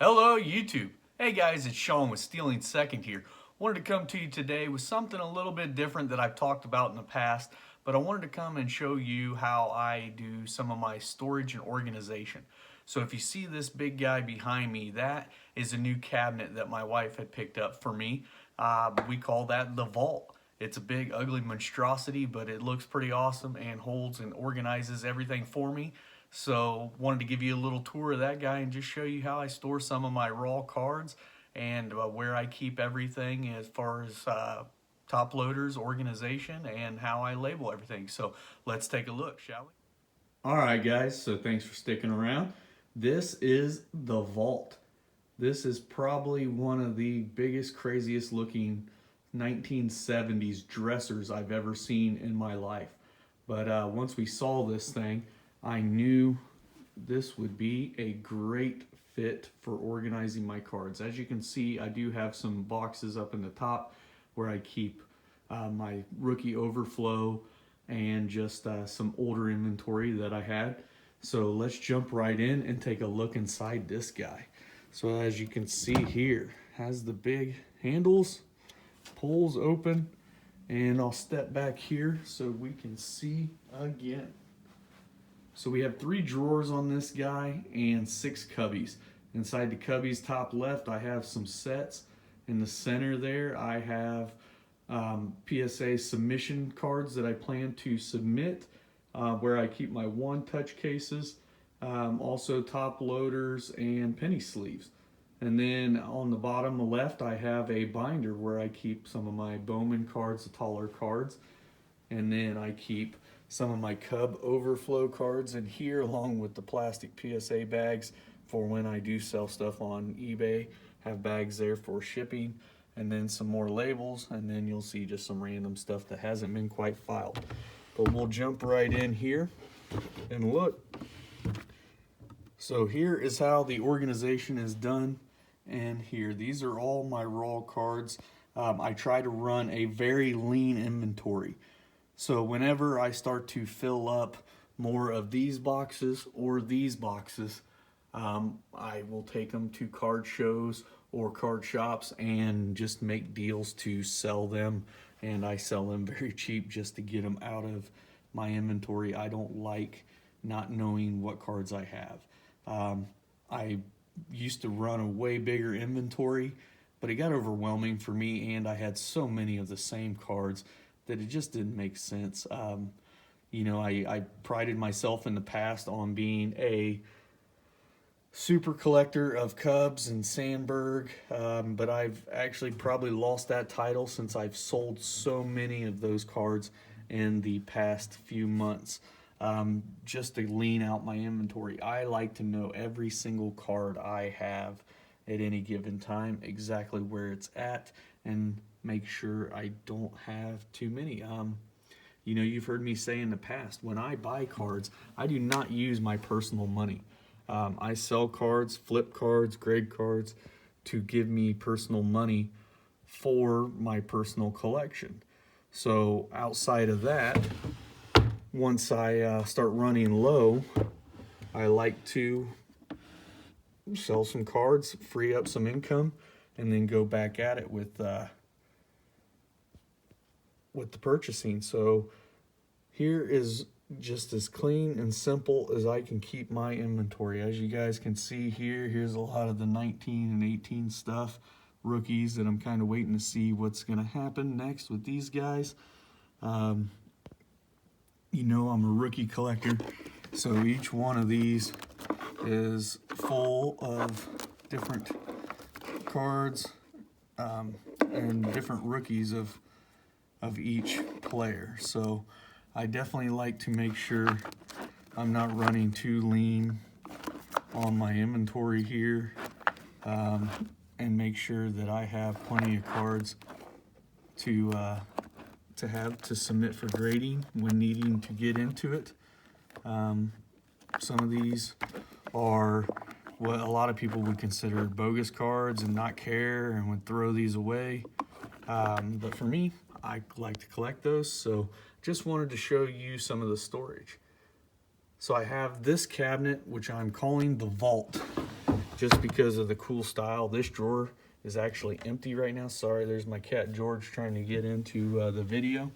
Hello, YouTube. Hey guys, it's Sean with Stealing Second here. Wanted to come to you today with something a little bit different that I've talked about in the past, but I wanted to come and show you how I do some of my storage and organization. So if you see this big guy behind me, that is a new cabinet that my wife had picked up for me. We call that the vault. It's a big, ugly monstrosity, but it looks pretty awesome and holds and organizes everything for me. So wanted to give you a little tour of that guy and just show you how I store some of my raw cards and where I keep everything as far as top loaders, organization, and how I label everything. So let's take a look, shall we? All right, guys, so thanks for sticking around. This is the vault. This is probably one of the biggest, craziest looking 1970s dressers I've ever seen in my life. But once we saw this thing, I knew this would be a great fit for organizing my cards. As you can see, I do have some boxes up in the top where I keep my rookie overflow and just some older inventory that I had. So let's jump right in and take a look inside this guy. So as you can see here, has the big handles, pulls open, and I'll step back here so we can see again. So we have 3 drawers on this guy and 6 cubbies. Inside the cubbies top left, I have some sets. In the center there, I have PSA submission cards that I plan to submit, where I keep my one-touch cases, also top loaders and penny sleeves. And then on the bottom left, I have a binder where I keep some of my Bowman cards, the taller cards. And then I keep some of my Cub overflow cards in here, along with the plastic PSA bags for when I do sell stuff on eBay. Have bags there for shipping, and then some more labels, and then you'll see just some random stuff that hasn't been quite filed. But we'll jump right in here and look. So here is how the organization is done. And here, these are all my raw cards. I try to run a very lean inventory. So whenever I start to fill up more of these boxes or these boxes, I will take them to card shows or card shops and just make deals to sell them. And I sell them very cheap just to get them out of my inventory. I don't like not knowing what cards I have. I used to run a way bigger inventory, but it got overwhelming for me, and I had so many of the same cards that it just didn't make sense. You know, I prided myself in the past on being a super collector of Cubs and Sandberg, but I've actually probably lost that title since I've sold so many of those cards in the past few months. Just to lean out my inventory, I like to know every single card I have at any given time, exactly where it's at, and make sure I don't have too many. You know, you've heard me say in the past, when I buy cards, I do not use my personal money. I sell cards, flip cards, grade cards to give me personal money for my personal collection. So outside of that, once I start running low, I like to sell some cards, free up some income, and then go back at it with the purchasing. So here is just as clean and simple as I can keep my inventory. As you guys can see here, here's a lot of the 19 and 18 stuff, rookies, that I'm kind of waiting to see what's going to happen next with these guys. You know, I'm a rookie collector, so each one of these is full of different cards and different rookies of each player. So I definitely like to make sure I'm not running too lean on my inventory here, and make sure that I have plenty of cards to have to submit for grading when needing to get into it. Some of these are what a lot of people would consider bogus cards and not care and would throw these away. But for me, I like to collect those, so just wanted to show you some of the storage. So I have this cabinet, which I'm calling the vault. just because of the cool style. This drawer is actually empty right now. Sorry, there's my cat George trying to get into the video.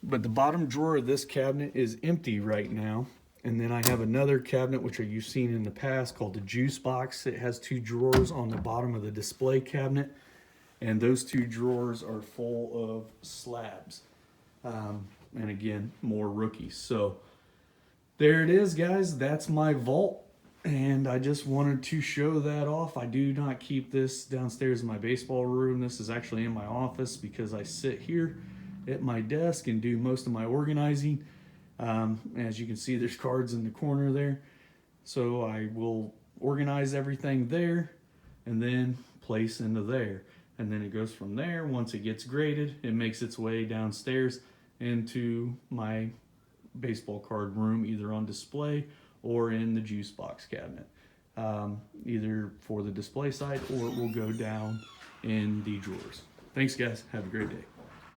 But the bottom drawer of this cabinet is empty right now. And then I have another cabinet, which you've seen in the past, called the juice box. It has 2 drawers on the bottom of the display cabinet. And those 2 drawers are full of slabs. And again, more rookies. So there it is, guys. That's my vault. And I just wanted to show that off. I do not keep this downstairs in my baseball room. This is actually in my office because I sit here at my desk and do most of my organizing. As you can see, there's cards in the corner there. So I will organize everything there and then place into there. And then it goes from there. Once it gets graded, it makes its way downstairs into my baseball card room, either on display or in the juice box cabinet. Either for the display side, or it will go down in the drawers. Thanks, guys. Have a great day.